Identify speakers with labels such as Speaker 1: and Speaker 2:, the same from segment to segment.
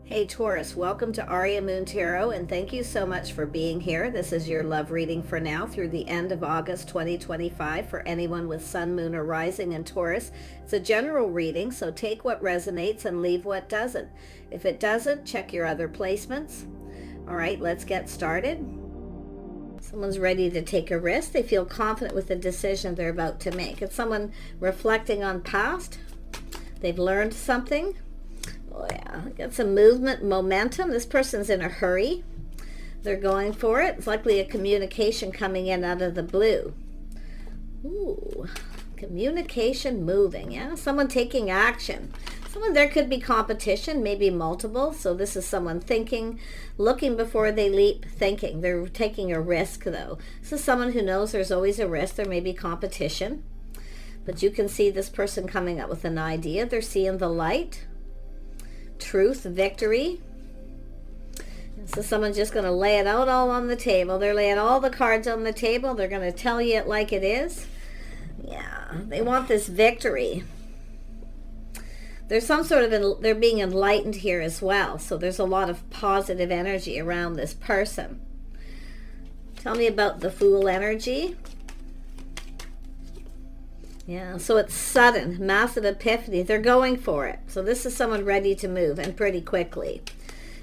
Speaker 1: Hey Taurus, welcome to Aria Moon Tarot, and thank you so much for being here. This is your love reading for now through the end of August 2025 for anyone with Sun, Moon, or Rising in Taurus. It's a general reading, so take what resonates and leave what doesn't. If it doesn't, check your other placements. All right, let's get started. Someone's ready to take a risk. They feel confident with the decision they're about to make. It's someone reflecting on past. They've learned something. Oh yeah, got some movement, momentum. This person's in a hurry. They're going for it. It's likely a communication coming in out of the blue. Ooh, communication moving, yeah? Someone taking action. There could be competition, maybe multiple. So this is someone thinking, looking before they leap, thinking. They're taking a risk though. This is someone who knows there's always a risk. There may be competition. But you can see this person coming up with an idea. They're seeing the light. Truth, victory. So someone's just going to lay it out all on the table. They're laying all the cards on the table. They're going to tell you it like it is. Yeah, they want this victory. There's some sort of, they're being enlightened here as well. So there's a lot of positive energy around this person. Tell me about the Fool energy. Yeah, so it's sudden, massive epiphany. They're going for it. So this is someone ready to move, and pretty quickly.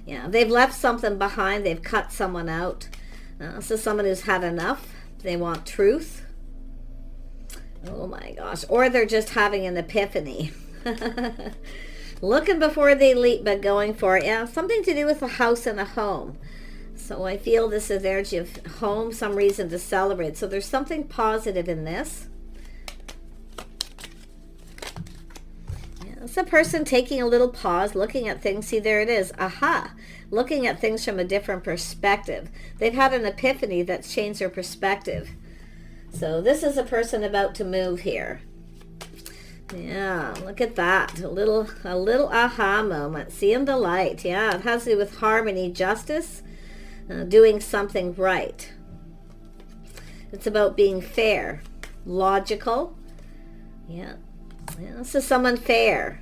Speaker 1: Yeah, they've left something behind. They've cut someone out. This is someone who's had enough. They want truth. Oh my gosh. Or they're just having an epiphany. Looking before they leap, but going for it. Yeah, something to do with a house and a home. So I feel this is energy of home, some reason to celebrate. So there's something positive in this. It's a person taking a little pause, looking at things. See, there it is. Aha. Looking at things from a different perspective. They've had an epiphany that's changed their perspective. So this is a person about to move here. Yeah, look at that. A little aha moment. Seeing the light. Yeah, it has to do with harmony, justice, doing something right. It's about being fair, logical. Yeah. Yeah, this is someone fair.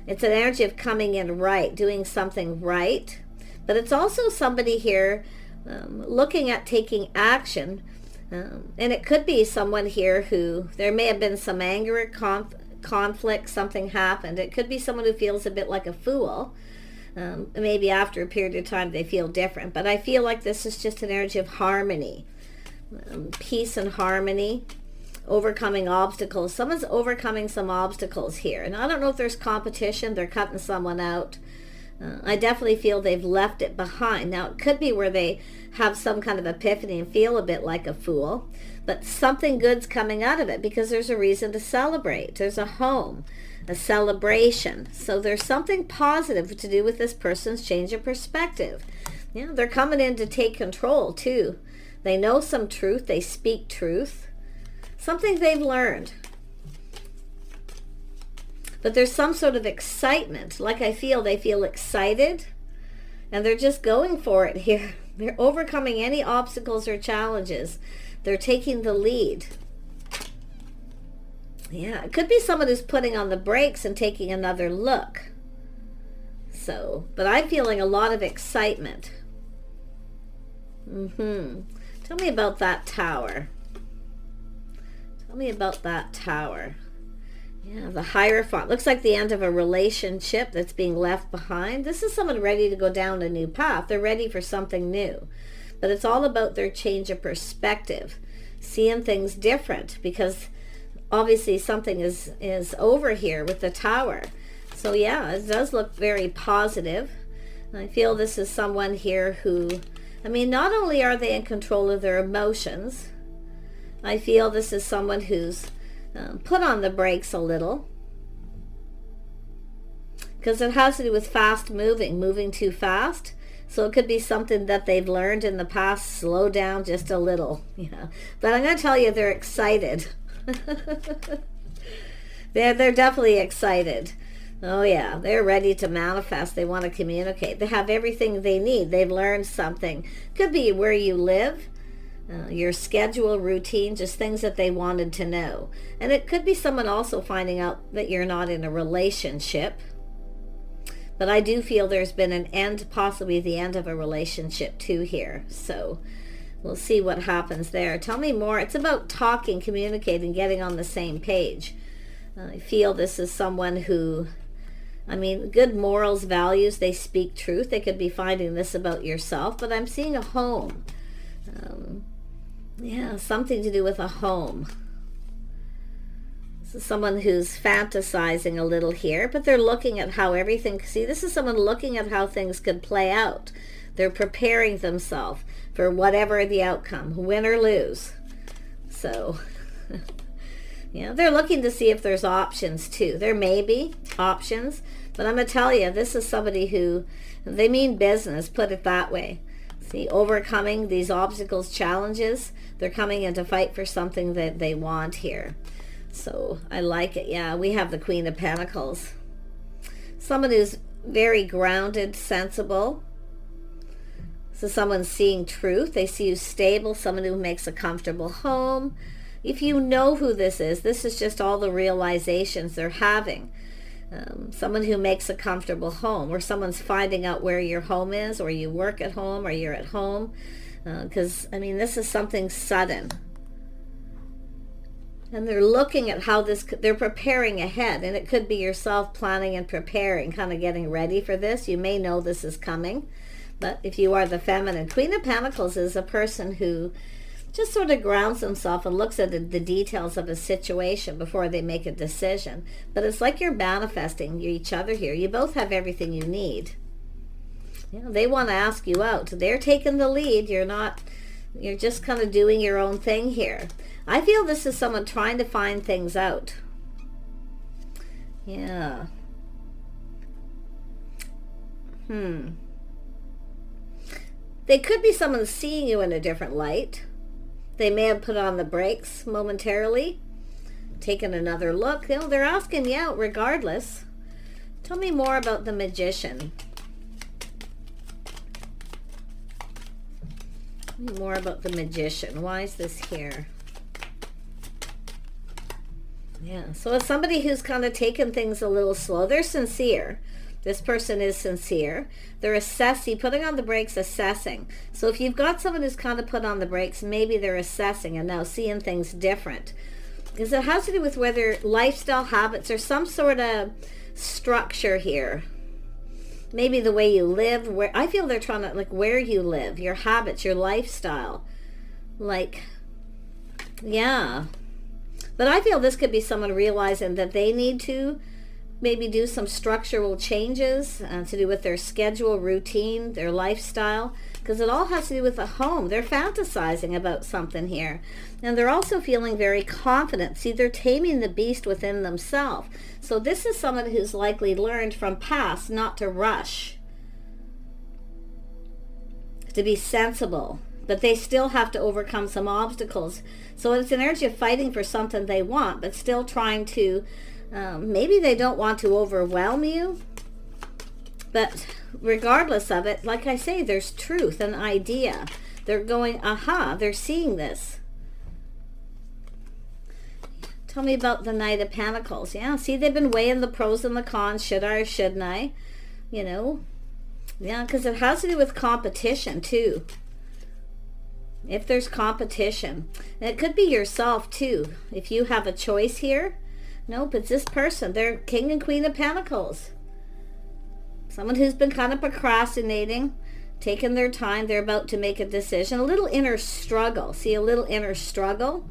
Speaker 1: It's an energy of coming in right, doing something right. But it's also somebody here looking at taking action. And it could be someone here who, there may have been some anger, conflict, something happened. It could be someone who feels a bit like a fool. Maybe after a period of time they feel different. But I feel like this is just an energy of harmony. Peace and harmony. Overcoming obstacles. Someone's overcoming some obstacles here, and I don't know if there's competition. They're cutting someone out. I definitely feel they've left it behind. Now it could be where they have some kind of epiphany and feel a bit like a fool, but something good's coming out of it because there's a reason to celebrate. There's a home, a celebration. So there's something positive to do with this person's change of perspective. Yeah, they're coming in to take control too. They know some truth. They speak truth. Something they've learned. But there's some sort of excitement. Like I feel, they feel excited. And they're just going for it here. They're overcoming any obstacles or challenges. They're taking the lead. Yeah, it could be someone who's putting on the brakes and taking another look. So, but I'm feeling a lot of excitement. Tell me about that tower. Tell me about that tower. Yeah, the Hierophant. Looks like the end of a relationship that's being left behind. This is someone ready to go down a new path. They're ready for something new. But it's all about their change of perspective. Seeing things different. Because obviously something is over here with the tower. So yeah, it does look very positive. I feel this is someone here who, I mean, not only are they in control of their emotions, I feel this is someone who's put on the brakes a little. Because it has to do with fast moving too fast. So it could be something that they've learned in the past, slow down just a little. Yeah. But I'm going to tell you, they're excited. They're definitely excited. Oh yeah, they're ready to manifest. They want to communicate. They have everything they need. They've learned something. Could be where you live. Your schedule, routine, just things that they wanted to know. And it could be someone also finding out that you're not in a relationship. But I do feel there's been an end, possibly the end of a relationship too here. So we'll see what happens there. Tell me more. It's about talking, communicating, getting on the same page. I feel this is someone who, I mean, good morals, values, they speak truth. They could be finding this about yourself, but I'm seeing a home. Yeah, something to do with a home. This is someone who's fantasizing a little here, but they're looking at how everything, see, this is someone looking at how things could play out. They're preparing themselves for whatever the outcome, win or lose. So, yeah, they're looking to see if there's options too. There may be options, but I'm going to tell you, this is somebody who, they mean business, put it that way. See, overcoming these obstacles, challenges, they're coming in to fight for something that they want here. So I like it. Yeah, we have the Queen of Pentacles. Someone who's very grounded, sensible. So someone's seeing truth. They see you stable, someone who makes a comfortable home. If you know who this is just all the realizations they're having. Someone who makes a comfortable home, or someone's finding out where your home is, or you work at home, or you're at home. Because, I mean, this is something sudden. And they're looking at how this, they're preparing ahead. And it could be yourself planning and preparing, kind of getting ready for this. You may know this is coming. But if you are the feminine, Queen of Pentacles is a person who just sort of grounds himself and looks at the details of a situation before they make a decision. But it's like you're manifesting each other here. You both have everything you need. You know, they want to ask you out. They're taking the lead. You're not, you're just kind of doing your own thing here. I feel this is someone trying to find things out. Yeah. They could be someone seeing you in a different light. They may have put on the brakes momentarily, taken another look. You know, they're asking you out regardless. Tell me more about the Magician. More about the Magician. Why is this here? Yeah, so it's somebody who's kind of taken things a little slow. They're sincere. This person is sincere. They're assessing, putting on the brakes, assessing. So if you've got someone who's kind of put on the brakes, maybe they're assessing and now seeing things different. Because it has to do with whether lifestyle habits or some sort of structure here. Maybe the way you live, where I feel they're trying to, like, where you live, your habits, your lifestyle. Like, yeah. But I feel this could be someone realizing that they need to maybe do some structural changes to do with their schedule, routine, their lifestyle, because it all has to do with the home. They're fantasizing about something here. And they're also feeling very confident. See, they're taming the beast within themselves. So this is someone who's likely learned from past not to rush, to be sensible. But they still have to overcome some obstacles. So it's an energy of fighting for something they want, but still trying to, maybe they don't want to overwhelm you. But regardless of it, like I say, there's truth, an idea. They're going, aha, they're seeing this. Tell me about the Knight of Pentacles. Yeah, see, they've been weighing the pros and the cons. Should I or shouldn't I? You know, yeah, because it has to do with competition too. If there's competition, and it could be yourself too. If you have a choice here, nope, it's this person. They're King and Queen of Pentacles. Someone who's been kind of procrastinating, taking their time. They're about to make a decision. A little inner struggle. See, a little inner struggle.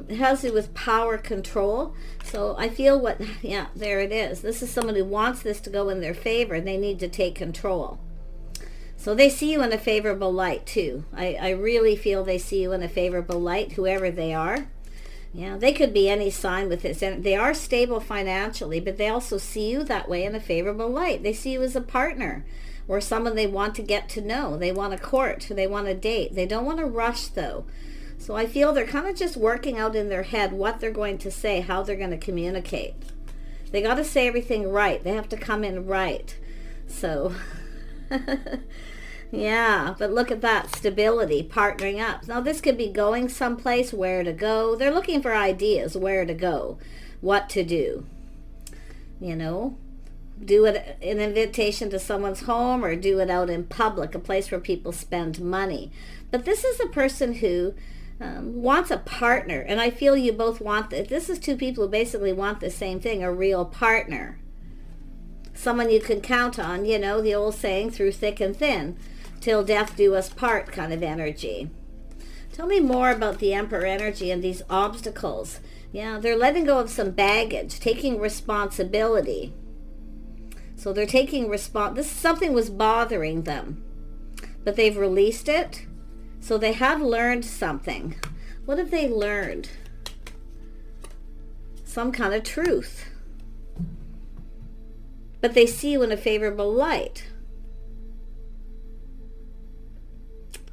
Speaker 1: It has to do with power control. So I feel what, yeah, there it is. This is someone who wants this to go in their favor, and they need to take control. So they see you in a favorable light too. I really feel they see you in a favorable light, whoever they are. Yeah, they could be any sign with this. And they are stable financially, but they also see you that way in a favorable light. They see you as a partner or someone they want to get to know. They want to court. They want to date. They don't want to rush though. So I feel they're kind of just working out in their head what they're going to say, how they're going to communicate. They got to say everything right. They have to come in right. So... yeah, but look at that, stability, partnering up. Now this could be going someplace, where to go. They're looking for ideas, where to go, what to do, you know. do it an invitation to someone's home, or do it out in public, a place where people spend money. But this is a person who wants a partner, and I feel you both want this. This is two people who basically want the same thing, a real partner. Someone you can count on, you know, the old saying, through thick and thin, till death do us part kind of energy. Tell me more about the Emperor energy and these obstacles. Yeah, they're letting go of some baggage, taking responsibility. So they're taking something was bothering them, but they've released it. So they have learned something. What have they learned? Some kind of truth. But they see you in a favorable light.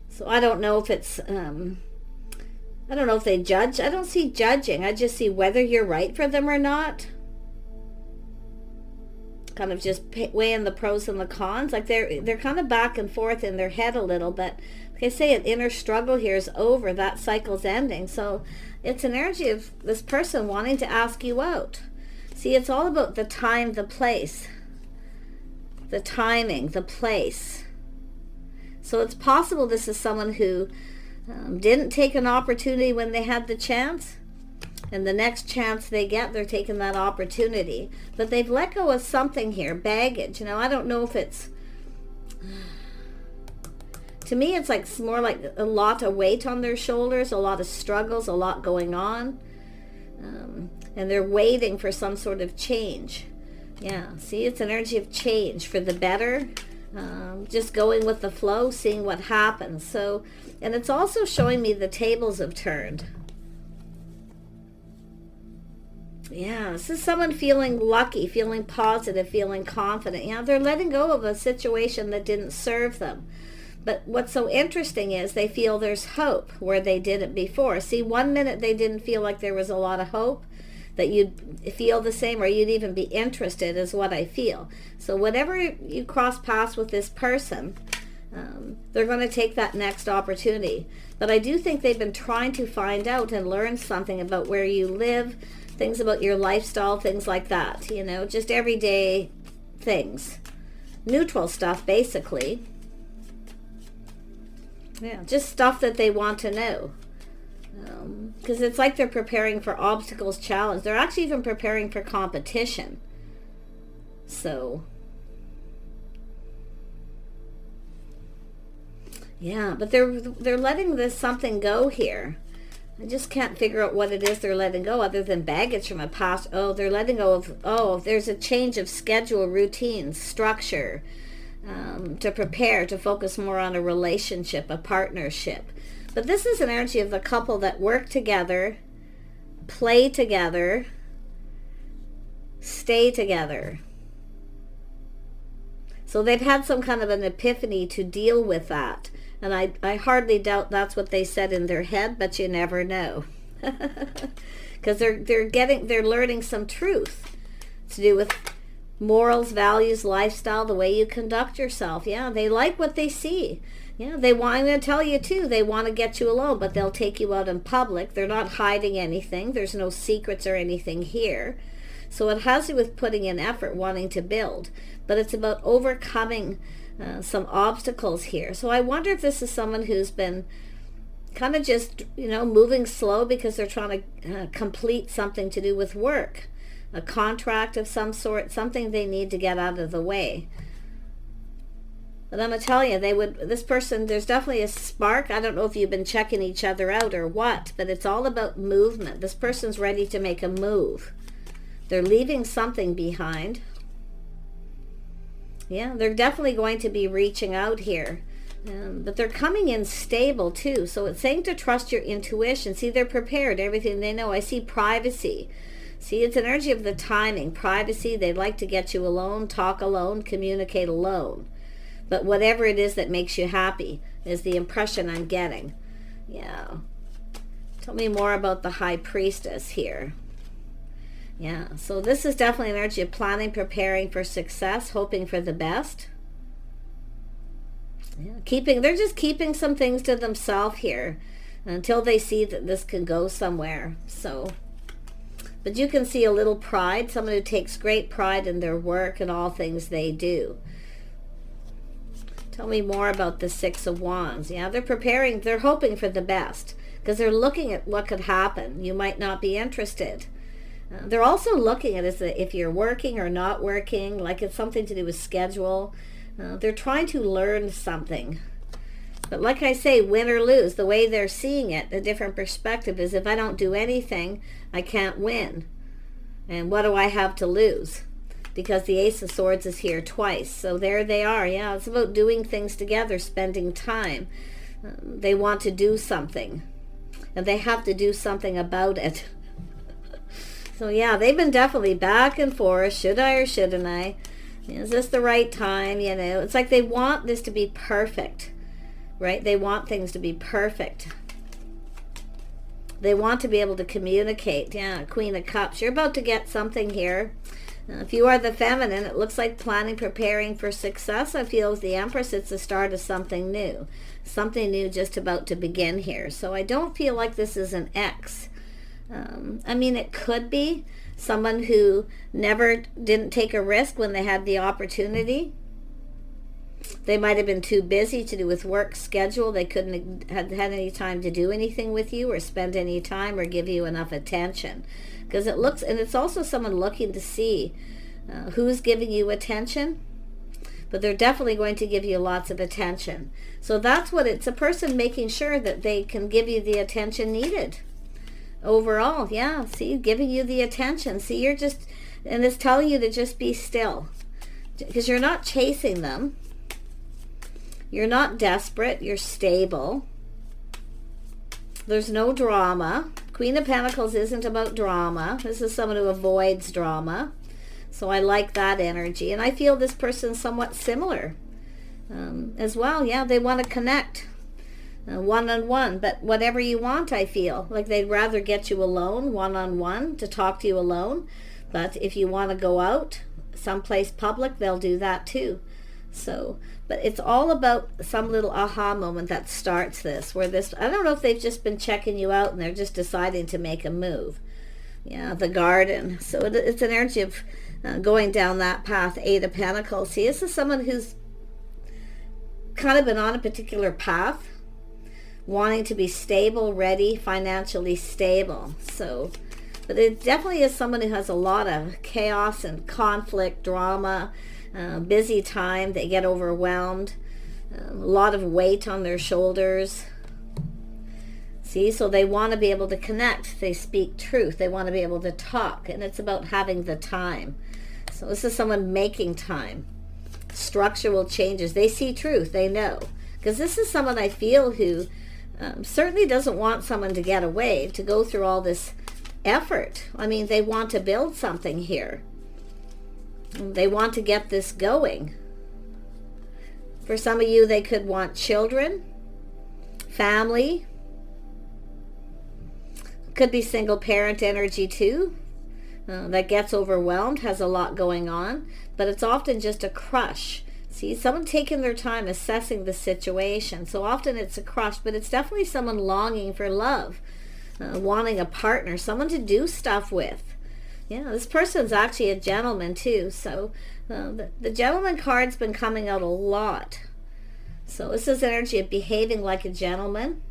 Speaker 1: So I don't know if it's, I don't know if they judge. I don't see judging. I just see whether you're right for them or not. Kind of just weighing the pros and the cons. Like they're kind of back and forth in their head a little, but like I say, an inner struggle here is over. That cycle's ending. So it's an energy of this person wanting to ask you out. See, it's all about the time, the place, the timing, the place. So it's possible this is someone who didn't take an opportunity when they had the chance, and the next chance they get, they're taking that opportunity. But they've let go of something here, baggage. You know, I don't know if it's, to me, it's like more like a lot of weight on their shoulders, a lot of struggles, a lot going on. And they're waiting for some sort of change. Yeah, see, it's an energy of change for the better. Just going with the flow, seeing what happens. So, and it's also showing me the tables have turned. Yeah, this is someone feeling lucky, feeling positive, feeling confident. Yeah, they're letting go of a situation that didn't serve them. But what's so interesting is they feel there's hope where they didn't before. See, 1 minute they didn't feel like there was a lot of hope, that you'd feel the same, or you'd even be interested, is what I feel. So whenever you cross paths with this person, they're going to take that next opportunity. But I do think they've been trying to find out and learn something about where you live, things about your lifestyle, things like that, you know, just everyday things. Neutral stuff, basically. Yeah, just stuff that they want to know. Because it's like they're preparing for obstacles, challenge. They're actually even preparing for competition. So, yeah, but they're letting this something go here. I just can't figure out what it is they're letting go, other than baggage from a past. Oh, they're letting go of, there's a change of schedule, routines, structure, to prepare, to focus more on a relationship, a partnership. But this is an energy of the couple that work together, play together, stay together. So they've had some kind of an epiphany to deal with that. And I hardly doubt that's what they said in their head, but you never know. Because they're learning some truth to do with morals, values, lifestyle, the way you conduct yourself. Yeah, they like what they see. Yeah, I'm going to tell you too, they want to get you alone, but they'll take you out in public. They're not hiding anything. There's no secrets or anything here. So it has to do with putting in effort, wanting to build. But it's about overcoming some obstacles here. So I wonder if this is someone who's been kind of just, moving slow because they're trying to complete something to do with work. A contract of some sort, something they need to get out of the way. But I'm going to tell you, this person, there's definitely a spark. I don't know if you've been checking each other out or what, but it's all about movement. This person's ready to make a move. They're leaving something behind. Yeah, they're definitely going to be reaching out here. But they're coming in stable too. So it's saying to trust your intuition. See, they're prepared, everything they know. I see privacy. See, it's an energy of the timing, privacy. They'd like to get you alone, talk alone, communicate alone. But whatever it is that makes you happy is the impression I'm getting. Yeah. Tell me more about the High Priestess here. Yeah, so this is definitely an energy of planning, preparing for success, hoping for the best. Yeah, they're just keeping some things to themselves here until they see that this can go somewhere. So But you can see a little pride, someone who takes great pride in their work and all things they do. Tell me more about the Six of Wands. Yeah, they're preparing, they're hoping for the best because they're looking at what could happen. You might not be interested. They're also looking at if you're working or not working, like it's something to do with schedule. They're trying to learn something. But like I say, win or lose, the way they're seeing it, a different perspective is if I don't do anything, I can't win. And what do I have to lose? Because the Ace of Swords is here twice. So there they are. Yeah, it's about doing things together, spending time. They want to do something. And they have to do something about it. So yeah, they've been definitely back and forth. Should I or shouldn't I? Is this the right time? You know, it's like they want this to be perfect. Right? They want things to be perfect. They want to be able to communicate. Yeah, Queen of Cups. You're about to get something here. If you are the feminine, it looks like planning, preparing for success. I feel as the Empress, it's the start of something new. Something new just about to begin here. So I don't feel like this is an ex. I mean, it could be someone who didn't take a risk when they had the opportunity. They might have been too busy to do with work schedule. They couldn't have had any time to do anything with you or spend any time or give you enough attention. Because it looks, and it's also someone looking to see who's giving you attention. But they're definitely going to give you lots of attention. So that's what it's a person making sure that they can give you the attention needed. Overall, yeah, see, giving you the attention. See, you're just, and it's telling you to just be still. Because you're not chasing them. You're not desperate. You're stable. There's no drama. Queen of Pentacles isn't about drama. This is someone who avoids drama. So I like that energy. And I feel this person's somewhat similar as well. Yeah, they want to connect one-on-one. But whatever you want, I feel. Like they'd rather get you alone, one-on-one, to talk to you alone. But if you want to go out someplace public, they'll do that too. So, but it's all about some little aha moment that starts this, where this, I don't know if they've just been checking you out and they're just deciding to make a move. Yeah, the Garden. So it's an energy of going down that path. Eight of Pentacles. See, this is someone who's kind of been on a particular path, wanting to be stable, ready, financially stable. So, but it definitely is someone who has a lot of chaos and conflict, drama, busy time. They get overwhelmed, a lot of weight on their shoulders. See, so they want to be able to connect. They speak truth. They want to be able to talk, and it's about having the time. So this is someone making time. Structural changes. They see truth. They know. Because this is someone I feel who certainly doesn't want someone to get away, to go through all this effort. I mean, they want to build something here. They want to get this going. For some of you, they could want children, family. Could be single parent energy too. That gets overwhelmed, has a lot going on. But it's often just a crush. See, someone taking their time assessing the situation. So often it's a crush, but it's definitely someone longing for love. Wanting a partner, someone to do stuff with. Yeah, this person's actually a gentleman too. So the gentleman card's been coming out a lot. So this is energy of behaving like a gentleman.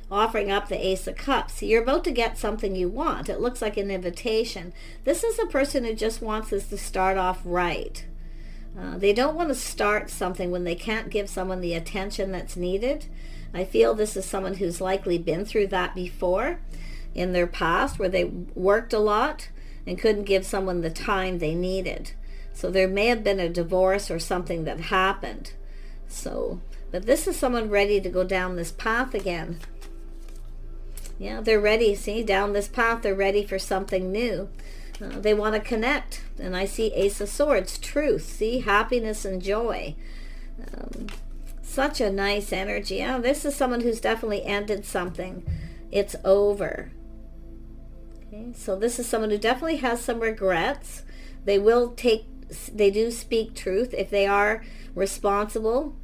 Speaker 1: Offering up the Ace of Cups. You're about to get something you want. It looks like an invitation. This is a person who just wants this to start off right. They don't want to start something when they can't give someone the attention that's needed. I feel this is someone who's likely been through that before in their past, where they worked a lot and couldn't give someone the time they needed. So there may have been a divorce or something that happened. So, but this is someone ready to go down this path again. Yeah, they're ready. See, down this path, they're ready for something new. They want to connect. And I see Ace of Swords, truth. See, happiness and joy. Such a nice energy. Yeah, this is someone who's definitely ended something. It's over. Okay, so this is someone who definitely has some regrets. They do speak truth. If they are responsible,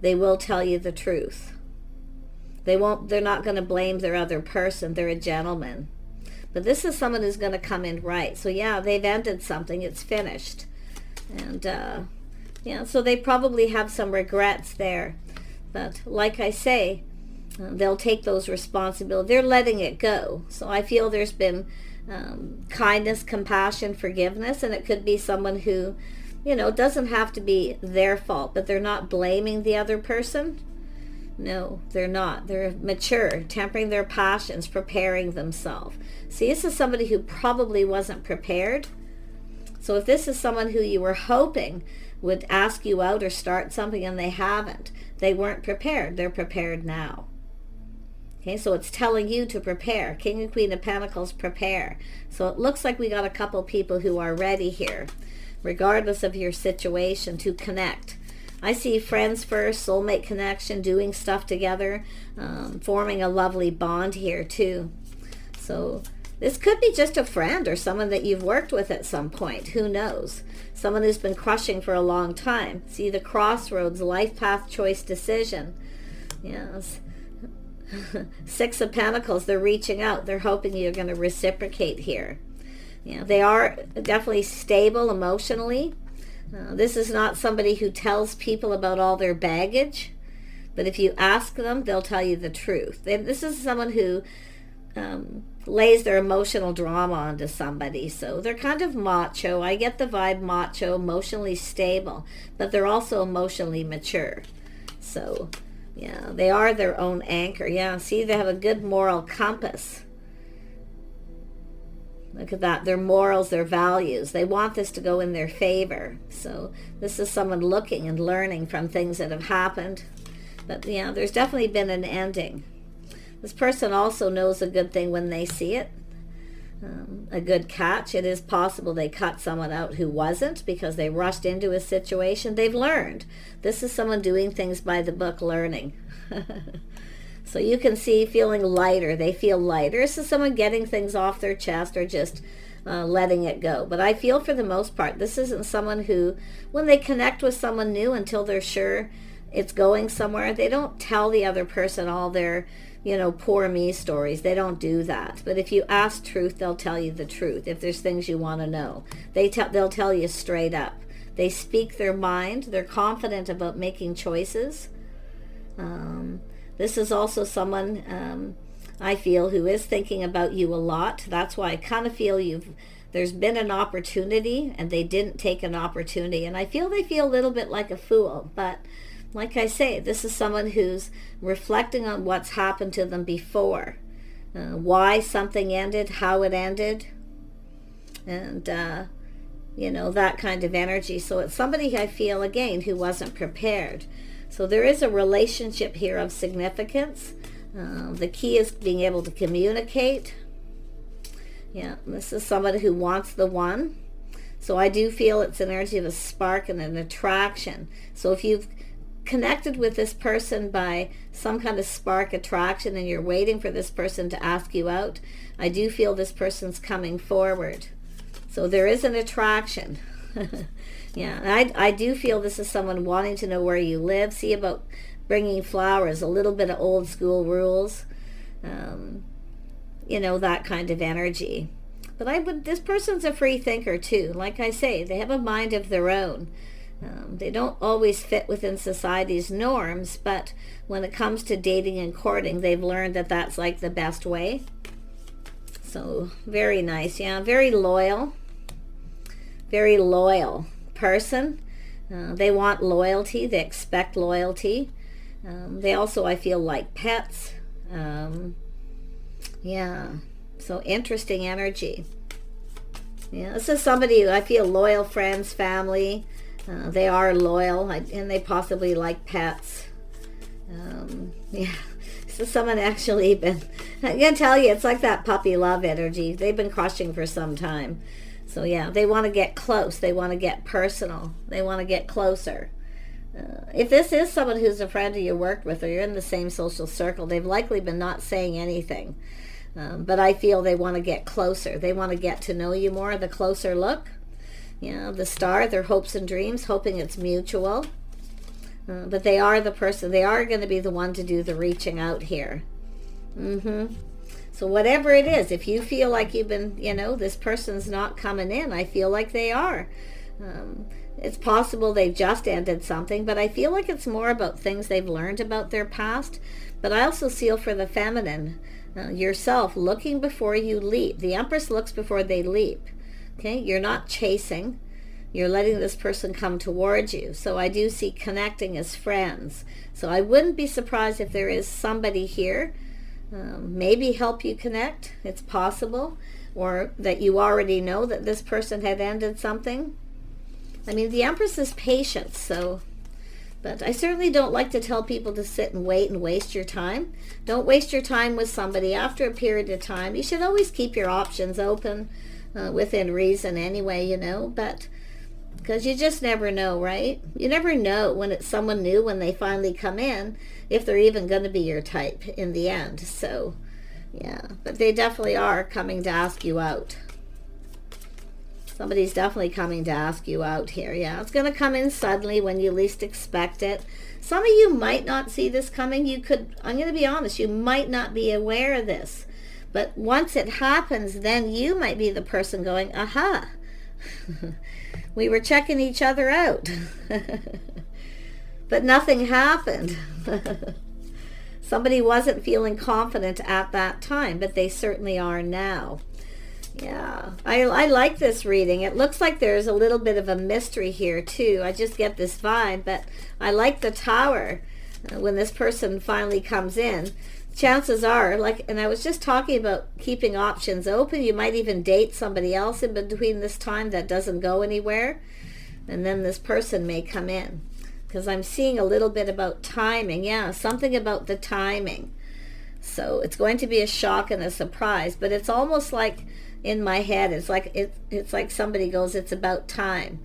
Speaker 1: they will tell you the truth. They're not going to blame their other person. They're a gentleman. But this is someone who's going to come in right. So yeah, they've ended something. It's finished. And yeah, so they probably have some regrets there. But like I say, they'll take those responsibilities. They're letting it go. So I feel there's been kindness, compassion, forgiveness, and it could be someone who, you know, doesn't have to be their fault, but they're not blaming the other person. No, they're not. They're mature, tempering their passions, preparing themselves. See, this is somebody who probably wasn't prepared. So if this is someone who you were hoping would ask you out or start something and they haven't, they weren't prepared. They're prepared now. Okay, so it's telling you to prepare. King and Queen of Pentacles, prepare. So it looks like we got a couple people who are ready here, regardless of your situation, to connect. I see friends first, soulmate connection, doing stuff together, forming a lovely bond here too. So this could be just a friend or someone that you've worked with at some point. Who knows? Someone who's been crushing for a long time. See the crossroads, life path, choice, decision. Yes. Six of Pentacles, they're reaching out. They're hoping you're going to reciprocate here. Yeah, they are definitely stable emotionally. This is not somebody who tells people about all their baggage, but if you ask them, they'll tell you the truth. This is someone who lays their emotional drama onto somebody. So they're kind of macho. I get the vibe macho, emotionally stable, but they're also emotionally mature. So yeah, they are their own anchor. Yeah, see, they have a good moral compass. Look at that, their morals, their values. They want this to go in their favor. So this is someone looking and learning from things that have happened. But yeah, there's definitely been an ending. This person also knows a good thing when they see it. A good catch. It is possible they cut someone out who wasn't because they rushed into a situation. They've learned. This is someone doing things by the book, learning. So you can see feeling lighter. They feel lighter. This is someone getting things off their chest or just letting it go. But I feel for the most part, this isn't someone who, when they connect with someone new until they're sure it's going somewhere, they don't tell the other person all their, you know, poor me stories. They don't do that. But if you ask truth, they'll tell you the truth. If there's things you want to know, they'll tell you straight up. They speak their mind. They're confident about making choices. This is also someone, I feel, who is thinking about you a lot. That's why I kind of feel there's been an opportunity and they didn't take an opportunity. And I feel they feel a little bit like a fool. But like I say, this is someone who's reflecting on what's happened to them before. Why something ended, how it ended. And, you know, that kind of energy. So it's somebody, I feel, again, who wasn't prepared. So there is a relationship here of significance. The key is being able to communicate. Yeah, this is somebody who wants the one. So I do feel it's an energy of a spark and an attraction. So if you've connected with this person by some kind of spark attraction and you're waiting for this person to ask you out, I do feel this person's coming forward. So there is an attraction. Yeah, I do feel this is someone wanting to know where you live. See about bringing flowers, a little bit of old school rules, you know, that kind of energy. But this person's a free thinker too. Like I say, they have a mind of their own. They don't always fit within society's norms, but when it comes to dating and courting, they've learned that that's like the best way. So very nice. Yeah, very loyal person. They want loyalty. They expect loyalty. They also, I feel, like pets. Yeah, so interesting energy. Yeah, this is somebody who I feel loyal friends, family. They are loyal, and they possibly like pets. Yeah, so someone actually been, I'm going to tell you, it's like that puppy love energy. They've been crushing for some time. So yeah, they want to get close. They want to get personal. They want to get closer. If this is someone who's a friend who you worked with or you're in the same social circle, they've likely been not saying anything. But I feel they want to get closer. They want to get to know you more, the closer look. You know, the star, their hopes and dreams, hoping it's mutual. But they are the person, they are going to be the one to do the reaching out here. So So whatever it is, if you feel like you've been, this person's not coming in, I feel like they are. It's possible they've just ended something, but I feel like it's more about things they've learned about their past. But I also feel for the feminine, yourself, looking before you leap. The Empress looks before they leap. Okay, you're not chasing. You're letting this person come towards you. So I do see connecting as friends. So I wouldn't be surprised if there is somebody here, maybe help you connect. It's possible. Or that you already know that this person had ended something. I mean, the Empress is patient, so... But I certainly don't like to tell people to sit and wait and waste your time. Don't waste your time with somebody after a period of time. You should always keep your options open within reason anyway, but because you just never know, right? You never know when it's someone new, when they finally come in, if they're even going to be your type in the end. So, yeah, but they definitely are coming to ask you out. Somebody's definitely coming to ask you out here. Yeah, it's going to come in suddenly when you least expect it. Some of you might not see this coming. I'm going to be honest, you might not be aware of this. But once it happens, then you might be the person going, aha, we were checking each other out. But nothing happened. Somebody wasn't feeling confident at that time, but they certainly are now. Yeah, I like this reading. It looks like there's a little bit of a mystery here too. I just get this vibe, but I like the Tower. When this person finally comes in, chances are, and I was just talking about keeping options open. You might even date somebody else in between this time that doesn't go anywhere. And then this person may come in. Because I'm seeing a little bit about timing. Yeah, something about the timing. So it's going to be a shock and a surprise. But it's almost like... in my head, it's like somebody goes, it's about time.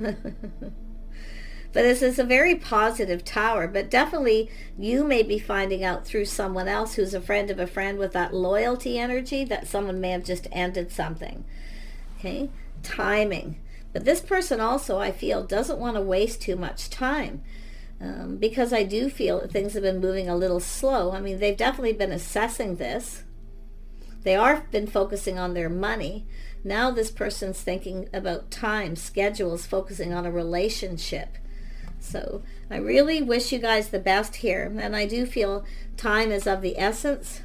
Speaker 1: But this is a very positive Tower, but definitely you may be finding out through someone else who's a friend of a friend with that loyalty energy that someone may have just ended something. Okay, timing. But this person also, I feel, doesn't want to waste too much time. Because I do feel that things have been moving a little slow. I mean, they've definitely been assessing this. They are been focusing on their money. Now this person's thinking about time, schedules, focusing on a relationship. So I really wish you guys the best here. And I do feel time is of the essence.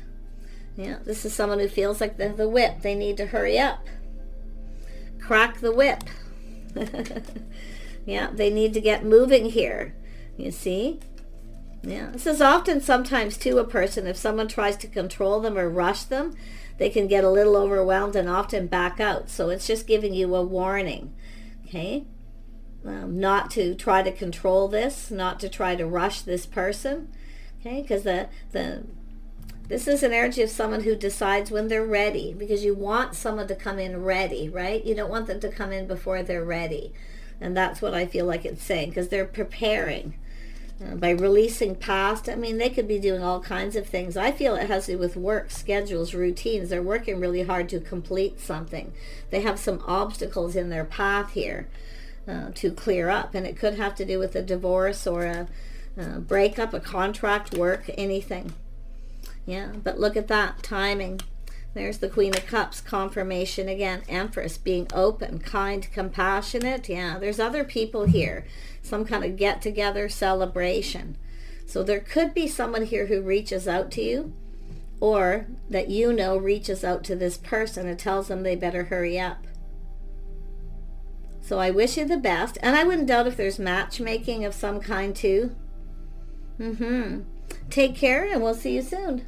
Speaker 1: Yeah, this is someone who feels like the whip. They need to hurry up. Crack the whip. Yeah, they need to get moving here. You see? Yeah, this is often sometimes too a person, if someone tries to control them or rush them, they can get a little overwhelmed and often back out. So it's just giving you a warning, okay? Not to try to control this, not to try to rush this person, okay? Because this is an energy of someone who decides when they're ready, because you want someone to come in ready, right? You don't want them to come in before they're ready. And that's what I feel like it's saying, because they're preparing. By releasing past, I mean, they could be doing all kinds of things. I feel it has to do with work, schedules, routines. They're working really hard to complete something. They have some obstacles in their path here to clear up. And it could have to do with a divorce or a breakup, a contract, work, anything. Yeah, but look at that, timing. There's the Queen of Cups, confirmation again. Empress, being open, kind, compassionate. Yeah, there's other people here. Some kind of get-together celebration. So there could be someone here who reaches out to you, or that reaches out to this person and tells them they better hurry up. So I wish you the best. And I wouldn't doubt if there's matchmaking of some kind too. Take care, and we'll see you soon.